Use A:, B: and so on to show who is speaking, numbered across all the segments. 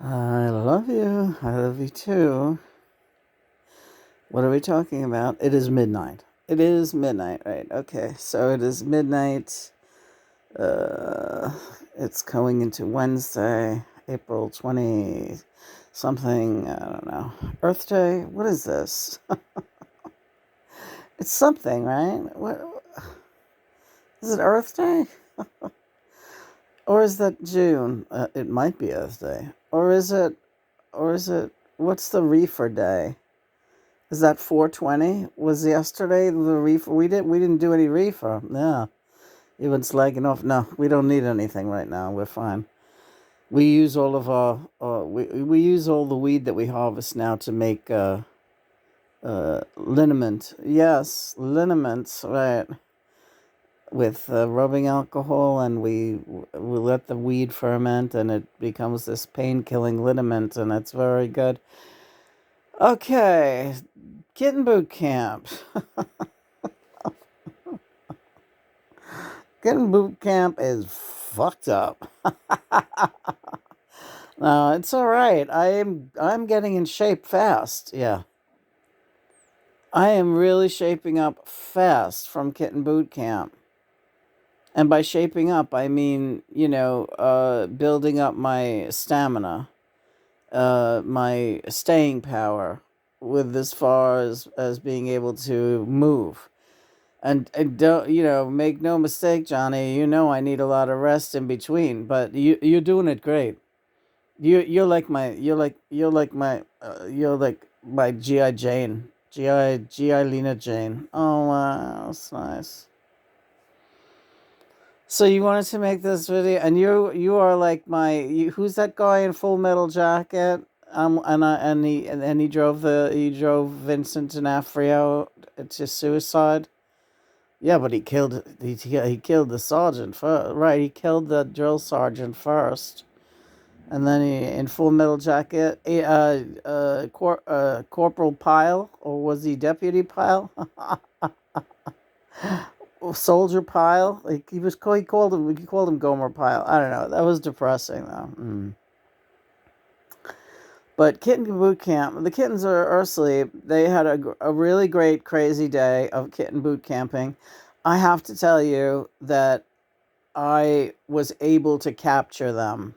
A: I love you. I love you too. What are we talking about? It is midnight. It is midnight, right? Okay, so it is midnight. Uh, it's going into Wednesday, April 20 something. I don't know. Earth Day? What is this? It's something, right? What is it? Earth Day? Or is that June? It might be Earth Day. Or is it, what's the reefer day? Is that 420? Was yesterday the reefer? We didn't do any reefer. Yeah. Even slagging off. No, we don't need anything right now. We're fine. We use all of our we use all the weed that we harvest now to make liniment. Yes, liniments, right. With rubbing alcohol, and we let the weed ferment, and it becomes this pain killing liniment, and it's very good. Okay, kitten boot camp. Kitten boot camp is fucked up. No, it's all right. I'm getting in shape fast. Yeah, I am really shaping up fast from kitten boot camp. And by shaping up, I mean, building up my stamina, my staying power, with as far as being able to move. And don't, make no mistake, Johnny. You know I need a lot of rest in between, but you're doing it great. You're like my GI Jane, GI Lena Jane. Oh wow, that's nice. So you wanted to make this video, and you are like who's that guy in Full Metal Jacket? And he drove Vincent D'Onofrio to suicide. Yeah, but he killed the sergeant first, right? He killed the drill sergeant first, and then he in Full Metal Jacket, Corporal Pyle, or was he Deputy Pyle? Soldier Pyle. Like he called him Gomer Pyle. I don't know. That was depressing though. But kitten boot camp. The kittens are asleep. They had a really great crazy day of kitten boot camping. I have to tell you that I was able to capture them.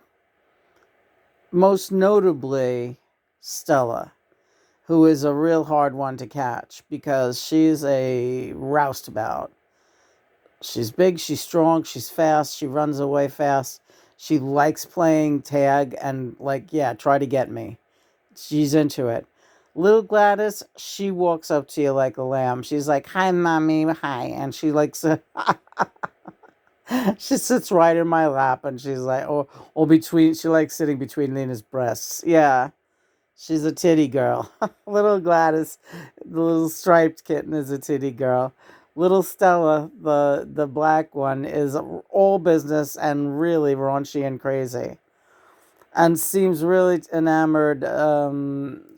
A: Most notably, Stella, who is a real hard one to catch because she's a roustabout. She's big, she's strong, she's fast, she runs away fast. She likes playing tag and, like, yeah, try to get me. She's into it. Little Gladys, she walks up to you like a lamb. She's like, "Hi, mommy, hi," and she likes to. She sits right in my lap, and she's like, or between. She likes sitting between Lena's breasts. Yeah, she's a titty girl. Little Gladys, the little striped kitten, is a titty girl. Little Stella, the black one, is all business and really raunchy and crazy, and seems really enamored.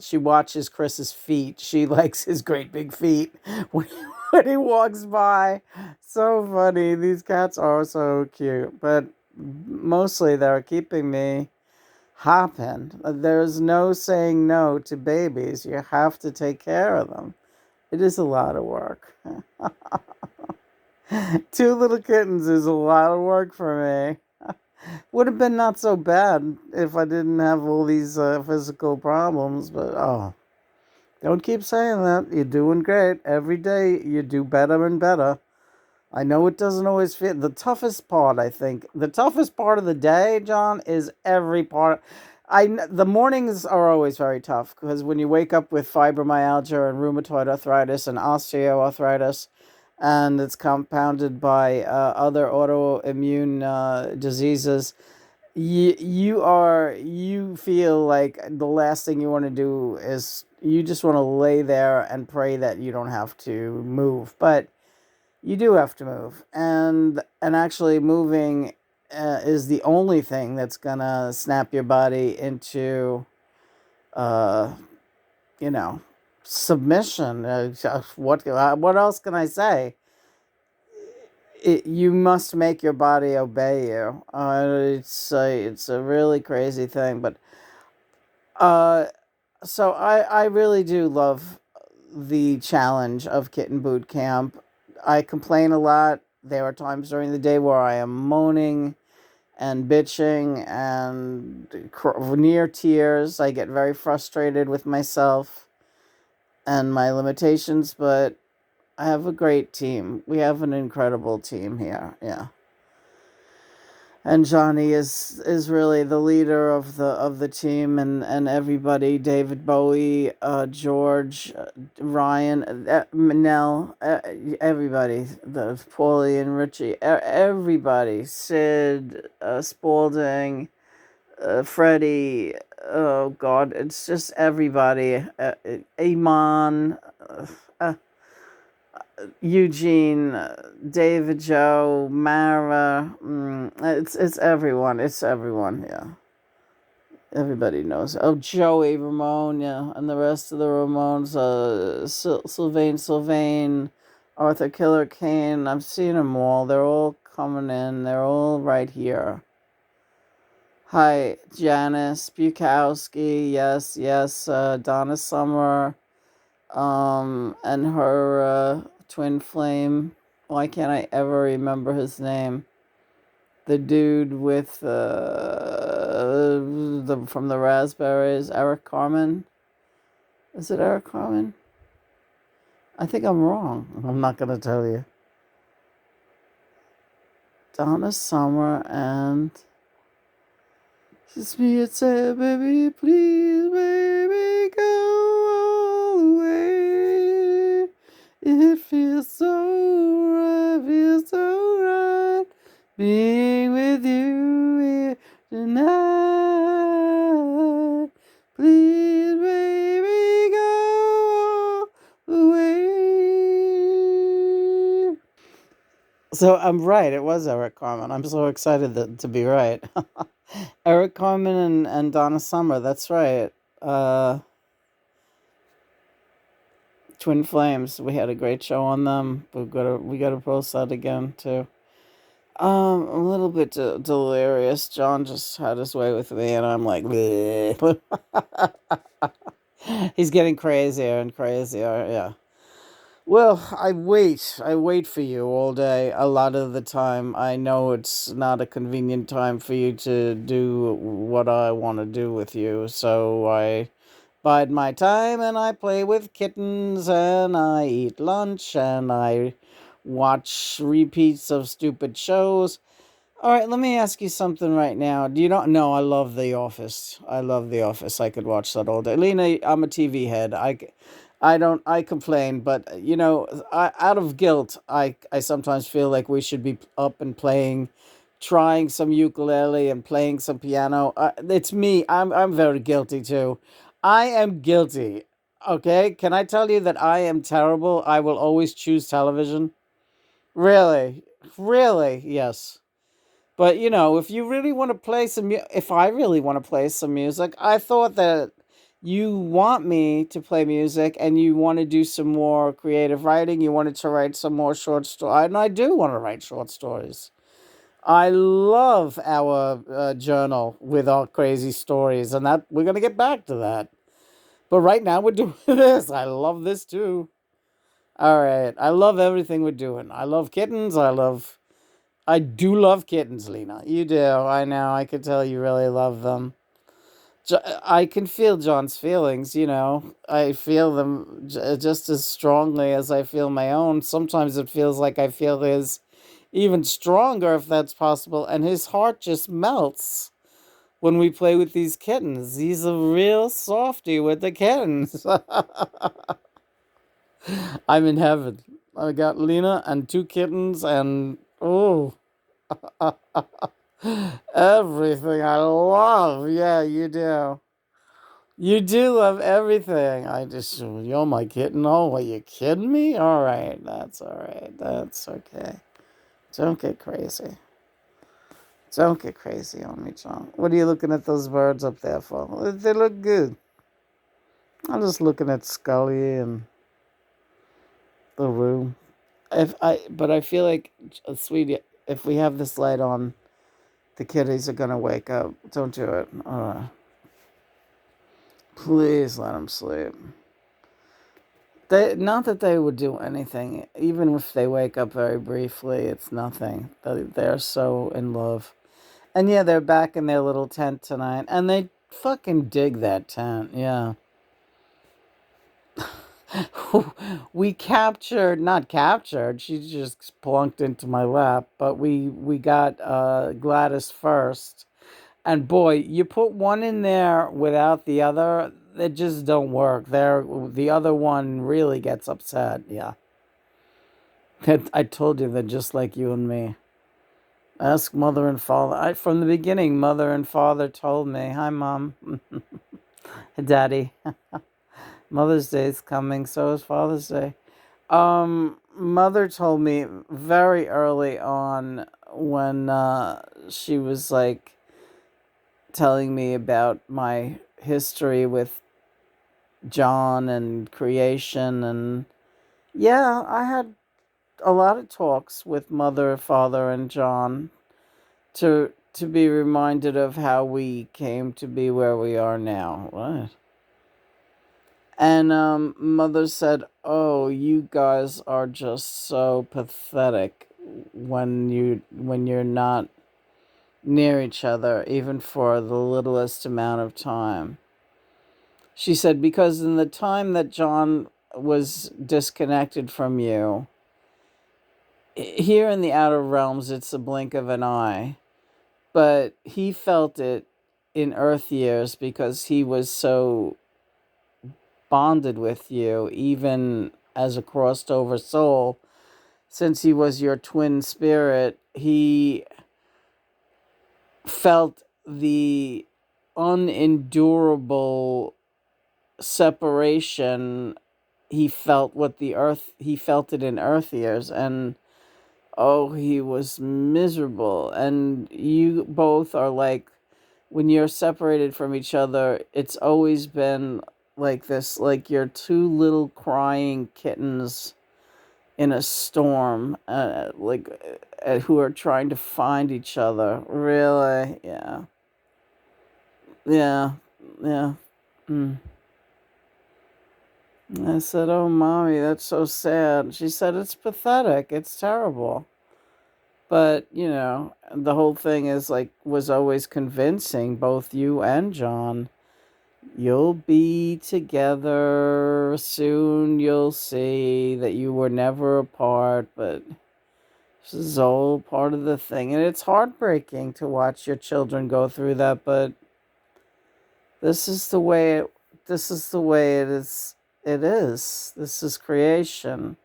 A: She watches Chris's feet. She likes his great big feet when when he walks by. So funny. These cats are so cute, but mostly they're keeping me hopping. There's no saying no to babies. You have to take care of them. It is a lot of work. Two little kittens is a lot of work for me. Would have been not so bad if I didn't have all these physical problems, but oh, don't keep saying that. You're doing great. Every day you do better and better. I know it doesn't always fit. The toughest part, I think, the toughest part of the day, John, is every part. The mornings are always very tough because when you wake up with fibromyalgia and rheumatoid arthritis and osteoarthritis, and it's compounded by other autoimmune diseases, you feel like the last thing you want to do is you just want to lay there and pray that you don't have to move, but you do have to move, and actually moving is the only thing that's gonna snap your body into uh you know submission. What else can I say? You must make your body obey you. It's a really crazy thing, but Uh, so I really do love the challenge of kitten boot camp. I complain a lot. There are times during the day where I am moaning and bitching and near tears. I get very frustrated with myself and my limitations, but I have a great team. We have an incredible team here. Yeah. And Johnny is really the leader of the team, and everybody, David Bowie, George, Ryan, Manel, everybody, the Paulie and Richie, everybody, Sid, Spaulding, Freddie, oh God, it's just everybody, Iman, uh, Eugene, David, Joe, Mara. It's everyone. It's everyone. Yeah, everybody knows. Oh, Joey, Ramon, yeah, and the rest of the Ramones. Sylvain, Arthur Killer Kane. I've seen them all. They're all coming in. They're all right here. Hi, Janice Bukowski. Yes, yes. Donna Summer. And her twin flame. Why can't I ever remember his name? The dude with the from the Raspberries, Eric Carmen. Is it Eric Carmen? I think I'm wrong. I'm not gonna tell you. Donna Summer and kiss me and say, baby, please, baby, go all the way. It feels so right, feels so right being with you here tonight. Please, baby, go all the way. So I'm right. It was Eric Carmen. I'm so excited to be right. Eric Carmen and Donna Summer. That's right. Uh, Twin Flames. We had a great show on them. We got to post that again too. A little bit delirious. John just had his way with me, and I'm like, bleh. He's getting crazier and crazier. Yeah. Well, I wait for you all day. A lot of the time, I know it's not a convenient time for you to do what I want to do with you, so I bide my time and I play with kittens and I eat lunch and I watch repeats of stupid shows. All right, let me ask you something right now. Do you not know I love The Office? I love The Office. I could watch that all day. Lena, I'm a TV head. I don't, I complain, but out of guilt, I sometimes feel like we should be up and playing, trying some ukulele and playing some piano. It's me. I'm very guilty too. I am guilty. Okay, can I tell you that I am terrible? I will always choose television. Really, really, yes. But if you really want to play if I really want to play some music, I thought that you want me to play music and you want to do some more creative writing. You wanted to write some more short stories, and I do want to write short stories. I love our journal with our crazy stories, and that we're gonna get back to that. But right now we're doing this. I love this too. All right, I love everything we're doing. I love kittens. I do love kittens, Lena. You do. I know. I can tell you really love them. I can feel John's feelings, I feel them just as strongly as I feel my own. Sometimes it feels like I feel his even stronger, if that's possible. And his heart just melts when we play with these kittens. He's a real softy with the kittens. I'm in heaven. I got Lena and two kittens, and oh. Everything I love. Yeah, you do. You do love everything. You're my kitten. Oh, are you kidding me? All right. That's all right. That's okay. Don't get crazy. Don't get crazy on me, John. What are you looking at those birds up there for? They look good. I'm just looking at Scully and the room. But I feel like, sweetie, if we have this light on, the kitties are gonna wake up. Don't do it. All right. Please let them sleep. They not that they would do anything, even if they wake up very briefly. It's nothing. They're so in love, and yeah, they're back in their little tent tonight, and they fucking dig that tent. Yeah, we captured, not captured. She just plunked into my lap, but we got Gladys first. And boy, you put one in there without the other, they just don't work. The other one really gets upset. Yeah. I told you they're just like you and me. Ask mother and father. From the beginning, mother and father told me, "Hi, mom, daddy. Mother's Day is coming. So is Father's Day." Mother told me very early on when she was like telling me about my history with John and creation, and yeah, I had a lot of talks with mother, father, and John to be reminded of how we came to be where we are now. What? And mother said, "Oh, you guys are just so pathetic when you're not near each other, even for the littlest amount of time." She said, "Because in the time that John was disconnected from you, here in the outer realms, it's a blink of an eye. But he felt it in Earth years because he was so bonded with you, even as a crossed over soul. Since he was your twin spirit, he felt the unendurable separation. He felt it in Earth years, and oh, he was miserable. And you both are like, when you're separated from each other, it's always been like this, like you're two little crying kittens in a storm, who are trying to find each other. Really? Yeah. Yeah. Yeah. Mm. I said, "Oh, mommy, that's so sad." She said, "It's pathetic. It's terrible." But, the whole thing is like, was always convincing both you and John. You'll be together soon. You'll see that you were never apart, but this is all part of the thing. And it's heartbreaking to watch your children go through that, but this is the way it is. It is. This is creation.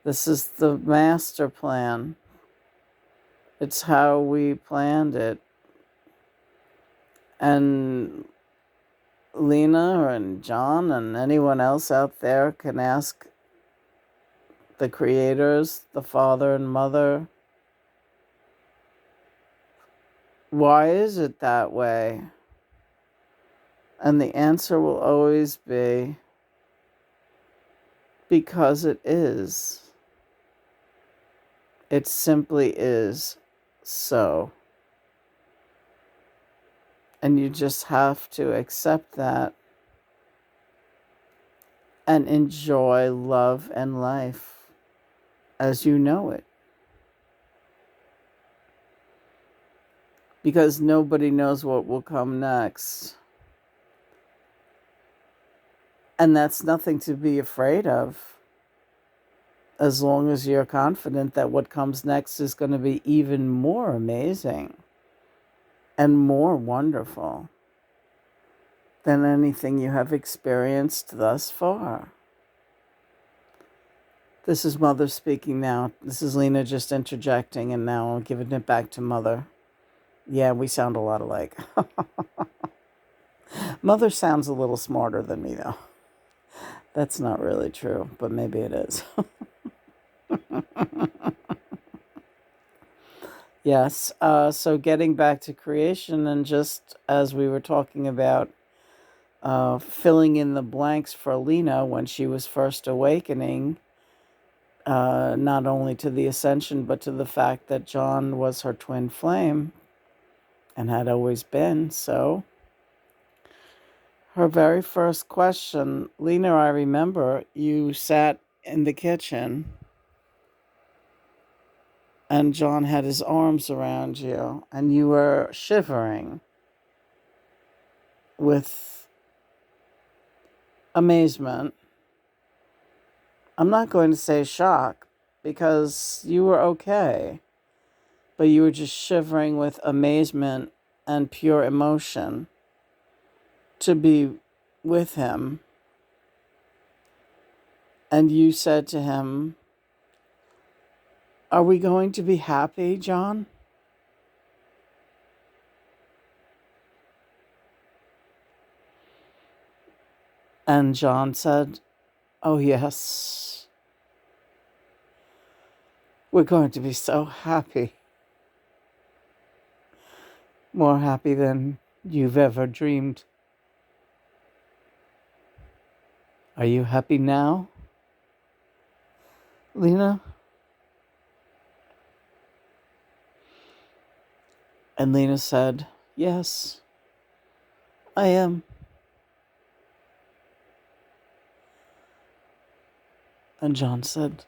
A: This is the master plan. It's how we planned it. And Lena and John and anyone else out there can ask the creators, the father and mother, why is it that way? And the answer will always be, because it is. It simply is so. And you just have to accept that and enjoy love and life as you know it. Because nobody knows what will come next. And that's nothing to be afraid of, as long as you're confident that what comes next is going to be even more amazing and more wonderful than anything you have experienced thus far. This is Mother speaking now. This is Lena just interjecting, and now I'm giving it back to Mother. Yeah, we sound a lot alike. Mother sounds a little smarter than me, though. That's not really true, but maybe it is. Yes, so getting back to creation, and just as we were talking about filling in the blanks for Lena when she was first awakening, not only to the ascension, but to the fact that John was her twin flame and had always been. So Her very first question, Lena, I remember you sat in the kitchen and John had his arms around you and you were shivering with amazement. I'm not going to say shock because you were okay, but you were just shivering with amazement and pure emotion to be with him. And you said to him, "Are we going to be happy, John?" And John said, "Oh, yes. We're going to be so happy. More happy than you've ever dreamed. Are you happy now, Lena?" And Lena said, "Yes, I am." And John said,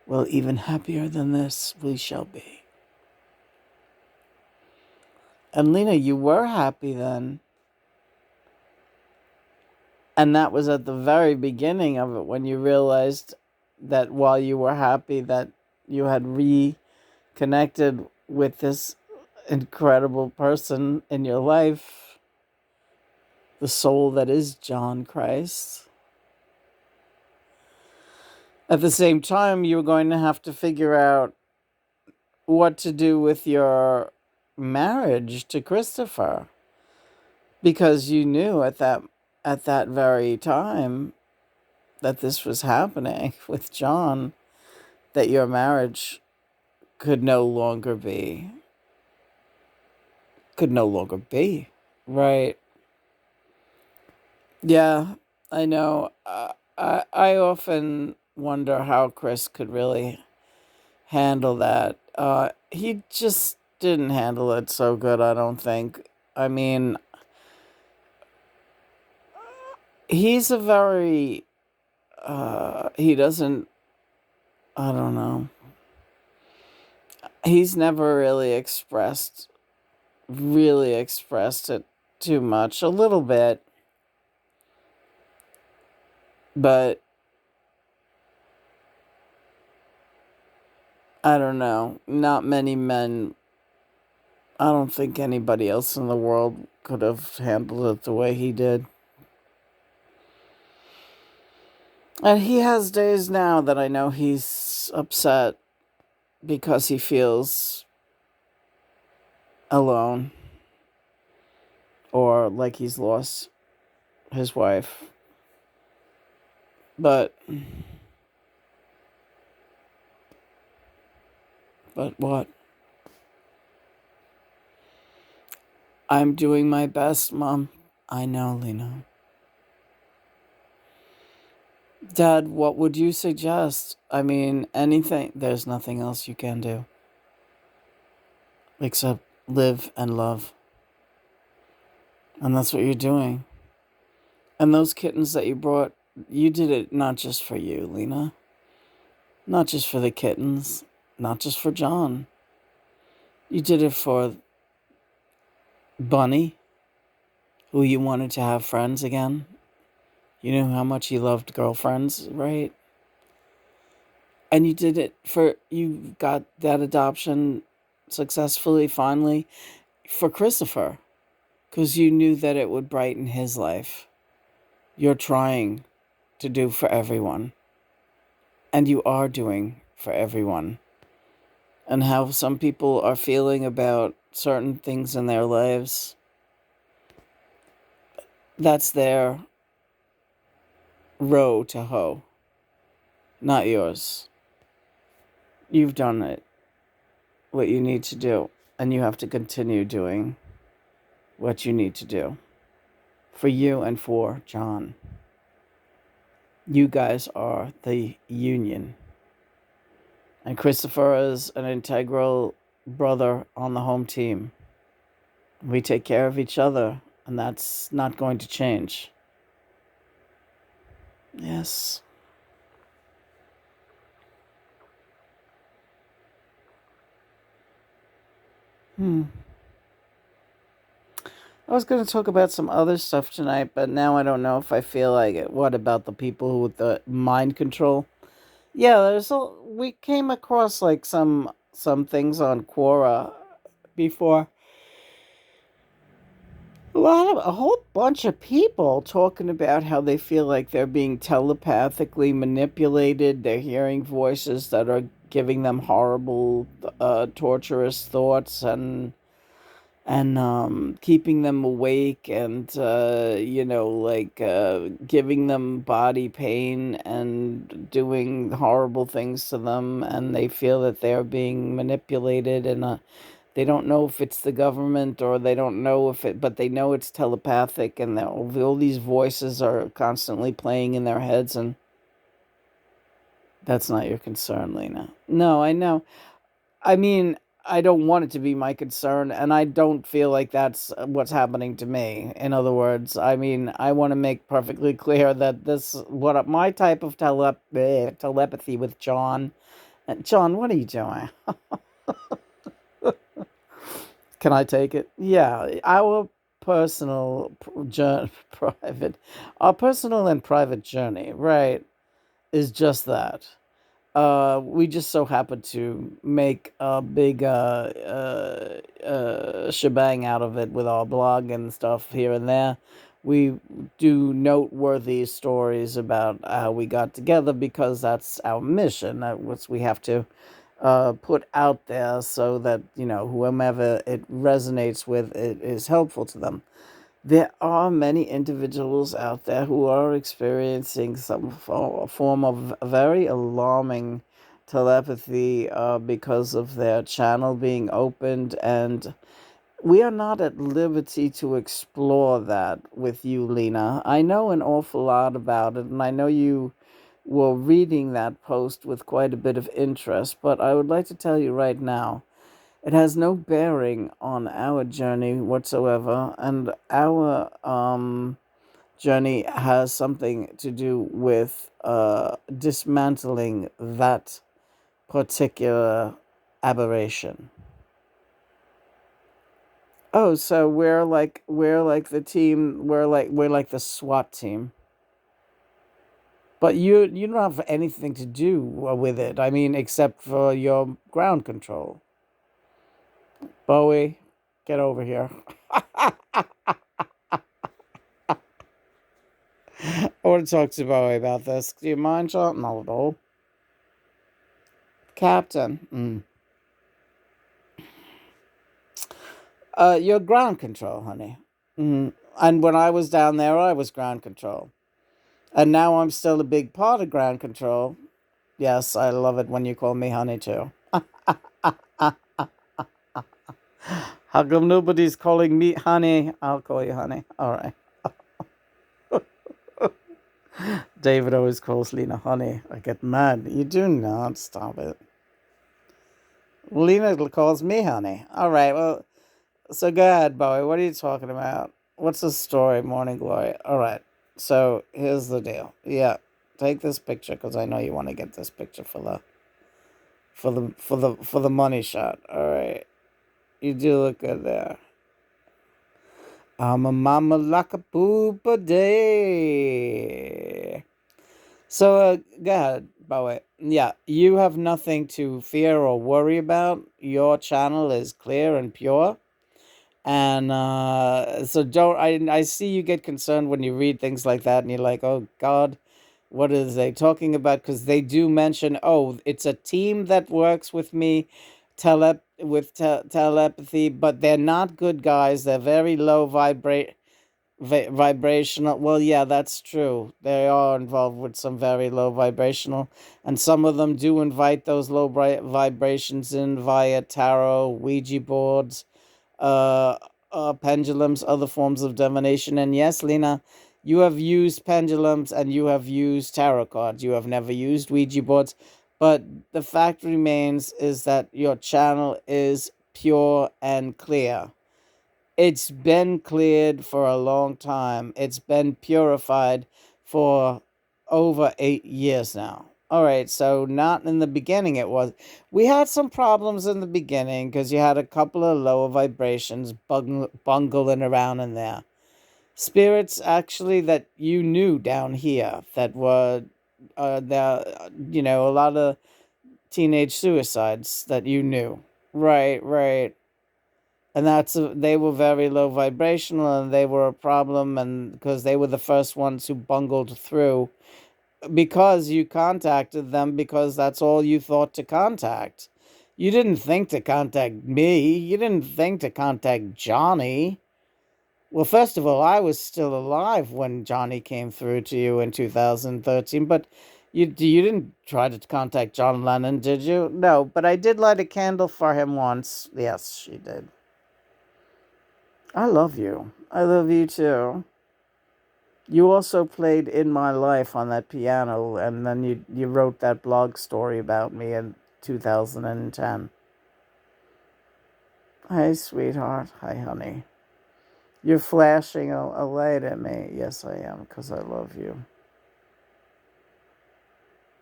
A: "Well, even happier than this we shall be." And Lena, you were happy then. And that was at the very beginning of it when you realized that while you were happy that you had reconnected with this incredible person in your life, the soul that is John Christ. At the same time, you were going to have to figure out what to do with your marriage to Christopher, because you knew at that very time that this was happening with John, that your marriage could no longer be. Right. Yeah, I know. I often wonder how Chris could really handle that. He just didn't handle it so good, I don't think. I mean, he's a very, he doesn't, I don't know. He's never really expressed it too much, a little bit, but I don't know. Not many men, I don't think anybody else in the world could have handled it the way he did. And he has days now that I know he's upset because he feels alone or like he's lost his wife. But what? I'm doing my best, Mom. I know, Lena. Dad, what would you suggest? I mean, anything. There's nothing else you can do except live and love. And that's what you're doing. And those kittens that you brought, you did it not just for you, Lena. Not just for the kittens. Not just for John. You did it for Bunny, who you wanted to have friends again. You knew how much he loved girlfriends, right? And you did it you got that adoption successfully, finally, for Christopher, because you knew that it would brighten his life. You're trying to do for everyone. And you are doing for everyone. And how some people are feeling about certain things in their lives, that's their row to hoe, not yours. You've done it, what you need to do, and you have to continue doing what you need to do for you and for John. You guys are the union. And Christopher is an integral brother on the home team. We take care of each other And that's not going to change. Yes. Hmm. I was going to talk about some other stuff tonight, but now I don't know if I feel like it. What about the people with the mind control? Yeah, we came across like some things on Quora before. A whole bunch of people talking about how they feel like they're being telepathically manipulated. They're hearing voices that are giving them horrible, torturous thoughts and keeping them awake and giving them body pain and doing horrible things to them, and they feel that they're being manipulated, and they don't know if it's the government or they don't know if it, but they know it's telepathic, and all these voices are constantly playing in their heads. And that's not your concern, Lena. No, I know. I mean, I don't want it to be my concern, and I don't feel like that's what's happening to me. In other words, I mean, I want to make perfectly clear that my type of telepathy with John. John, what are you doing? Can I take it? Yeah, private, our personal and private journey, right, is just that. We just so happened to make a big shebang out of it with our blog and stuff here and there. We do noteworthy stories about how we got together because that's our mission. That was we have to put out there so that whomever it resonates with, it is helpful to them. There are many individuals out there who are experiencing some form of very alarming telepathy because of their channel being opened, and we are not at liberty to explore that with you, Lena. I know an awful lot about it, and I know you were reading that post with quite a bit of interest, but I would like to tell you right now it has no bearing on our journey whatsoever, and our journey has something to do with dismantling that particular aberration. Oh, so we're like the team. We're like the SWAT team. But you don't have anything to do with it. I mean, except for your ground control. Bowie, get over here. I want to talk to Bowie about this. Do you mind, John? Not at all. Captain. Your ground control, honey. And when I was down there, I was ground control. And now I'm still a big part of ground control. Yes, I love it when you call me honey, too. How come nobody's calling me honey? I'll call you honey. All right. David always calls Lena honey. I get mad. You do not. Stop it. Lena calls me honey. All right. Well, so go ahead, Bowie. What are you talking about? What's the story, Morning Glory? All right. So here's the deal. Yeah, take this picture because I know you want to get this picture for the money shot. All right. You do look good there. I'm a mama like a poopa day. So go ahead, Bowie. Yeah, you have nothing to fear or worry about. Your channel is clear and pure. And so don't I see you get concerned when you read things like that and you're like, oh God, what is they talking about? Because they do mention, oh, it's a team that works with me telepathy, but they're not good guys. They're very low vibrational. Well, yeah, that's true. They are involved with some very low vibrational, and some of them do invite those low vibrations in via tarot, Ouija boards, uh, pendulums, other forms of divination. And yes, Lena, you have used pendulums and you have used tarot cards. You have never used Ouija boards. But the fact remains is that your channel is pure and clear. It's been cleared for a long time. It's been purified for over 8 years now. All right, so not in the beginning it was. We had some problems in the beginning because you had a couple of lower vibrations bungling around in there. Spirits actually that you knew down here that were there, a lot of teenage suicides that you knew. Right, right. And they were very low vibrational and they were a problem, and because they were the first ones who bungled through, because you contacted them because that's all you thought to contact. You didn't think to contact me. You didn't think to contact Johnny. Well, first of all, I was still alive when Johnny came through to you in 2013, but you didn't try to contact John Lennon, did you? No, but I did light a candle for him once. Yes, she did. I love you. I love you too. You also played In My Life on that piano, and then you wrote that blog story about me in 2010. Hey, sweetheart. Hi, honey. You're flashing a light at me. Yes, I am, because I love you.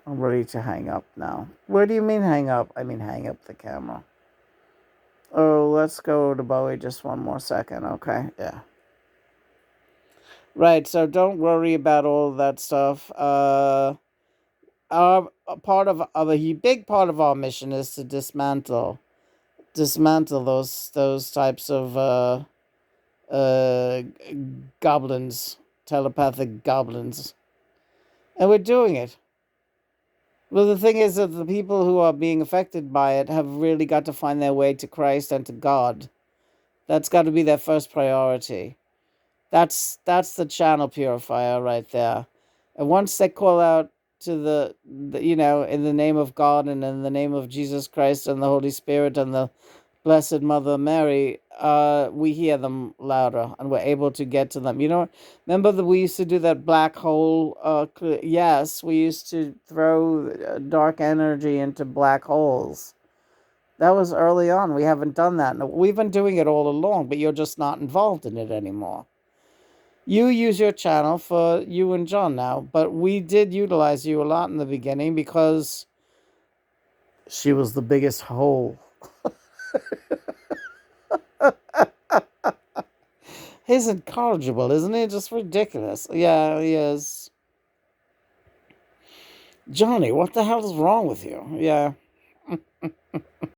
A: I'm ready to hang up now. What do you mean hang up? I mean hang up the camera. Oh, let's go to Bowie just one more second, okay? Yeah. Right, so don't worry about all that stuff. Our a part of a big part of our mission is to dismantle those types of uh goblins, telepathic goblins, and we're doing it. Well, the thing is that the people who are being affected by it have really got to find their way to Christ and to God. That's got to be their first priority. That's the channel purifier right there. And once they call out to in the name of God and in the name of Jesus Christ and the Holy Spirit and the Blessed Mother Mary, we hear them louder and we're able to get to them. Remember that we used to do that black hole? Yes, we used to throw dark energy into black holes. That was early on. We haven't done that. No, we've been doing it all along, but you're just not involved in it anymore. You use your channel for you and John now, but we did utilize you a lot in the beginning because she was the biggest hole. He's incorrigible, isn't he? Just ridiculous. Yeah, he is. Johnny, what the hell is wrong with you? Yeah.